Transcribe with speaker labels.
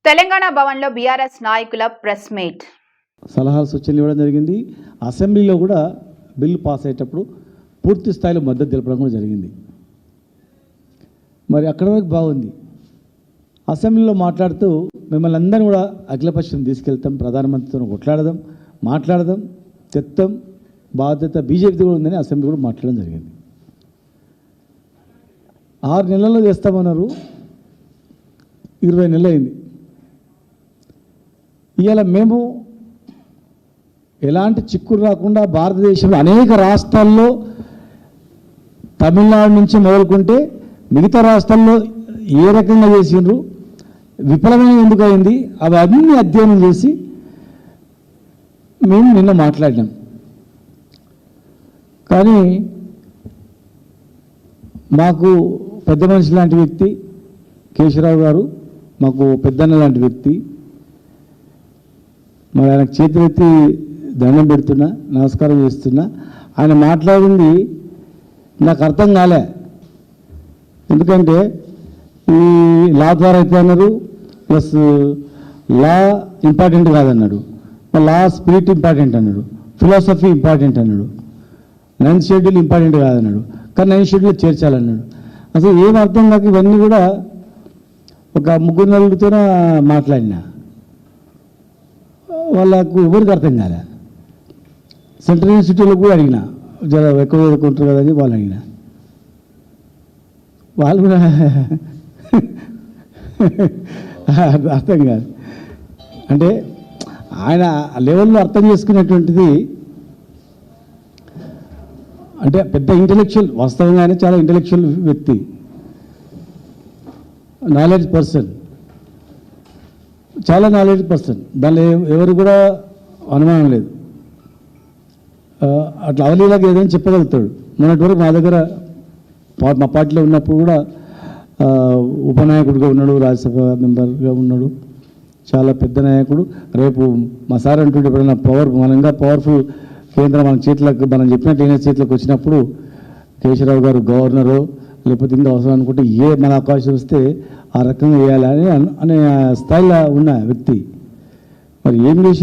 Speaker 1: తెలంగాణ భవన్లో బీఆర్ఎస్ నాయకుల press meet.
Speaker 2: సలహాలు సూచనలు ఇవ్వడం జరిగింది. అసెంబ్లీలో కూడా బిల్లు పాస్ అయ్యేటప్పుడు పూర్తి స్థాయిలో మద్దతు తెలపడం కూడా జరిగింది. మరి అక్కడ వరకు బాగుంది. అసెంబ్లీలో మాట్లాడుతూ మిమ్మల్ని అందరినీ కూడా అఖిలపక్షం తీసుకెళ్తాం, ప్రధానమంత్రితో కొట్లాడదాం, మాట్లాడదాం, తెత్తం బాధ్యత బీజేపీది కూడా ఉందని అసెంబ్లీ కూడా మాట్లాడడం జరిగింది. 6 నెలల్లో చేస్తామన్నారు, 20 నెలలు అయింది. ఇవాళ మేము ఎలాంటి చిక్కులు రాకుండా భారతదేశంలో అనేక రాష్ట్రాల్లో తమిళనాడు నుంచి మొదలుకుంటే మిగతా రాష్ట్రాల్లో ఏ రకంగా చేసిండ్రు, విఫలమైన ఎందుకు అయింది, అవన్నీ అధ్యయనం చేసి మేము నిన్న మాట్లాడినాం. కానీ మాకు పెద్ద మనిషి లాంటి వ్యక్తి కేశవరావు గారు, మాకు పెద్దన్న లాంటి వ్యక్తి, మరి ఆయనకు చేతులెత్తి దండం పెడుతున్నా, నమస్కారం చేస్తున్నా. ఆయన మాట్లాడింది నాకు అర్థం కాలే. ఎందుకంటే ఈ లా ద్వారా అయితే అన్నారు, ప్లస్ లా ఇంపార్టెంట్ కాదన్నాడు, లా స్పిరిట్ ఇంపార్టెంట్ అన్నాడు, ఫిలాసఫీ ఇంపార్టెంట్ అన్నాడు, 9th షెడ్యూల్ ఇంపార్టెంట్ కాదన్నాడు, కానీ 9th షెడ్యూల్ చేర్చాలన్నాడు. అసలు ఏం అర్థం కాక ఇవన్నీ కూడా ఒక 3 నలుగురితో మాట్లాడినా వాళ్ళకు ఎవరికి అర్థం కాలే. సెంట్రల్ యూనివర్సిటీలో కూడా అడిగిన, జర ఎక్కువ చదువుకుంటారు కదని వాళ్ళు అడిగిన, వాళ్ళు కూడా అర్థం కాదు. అంటే ఆయన లెవెల్లో అర్థం చేసుకునేటువంటిది, అంటే పెద్ద ఇంటెలెక్చువల్, వాస్తవంగా ఆయన చాలా ఇంటెలెక్చువల్ వ్యక్తి, నాలెడ్జ్ పర్సన్, చాలా నాలెడ్జ్ పర్సన్, దానిలో ఎవరు కూడా అనుమానం లేదు. అట్లా అవలీలాగా ఏదైనా చెప్పగలుగుతాడు. మొన్నటి వరకు మా దగ్గర మా పార్టీలో ఉన్నప్పుడు కూడా ఉపనాయకుడిగా ఉన్నాడు, రాజ్యసభ మెంబర్గా ఉన్నాడు, చాలా పెద్ద నాయకుడు. రేపు మా సార్ అంటుంటే ఎప్పుడైనా మనంగా పవర్ఫుల్ కేంద్రం మన చేతులకు, మనం చెప్పినట్టు ఏదైనా చేతులకు వచ్చినప్పుడు కేశవరావు గారు గవర్నరు లేకపోతే ఇంకా అవసరం అనుకుంటే మన అవకాశం వస్తే ఆ రకంగా వేయాలని అనే స్థాయిలో ఉన్న వ్యక్తి. మరి ఏం చేసి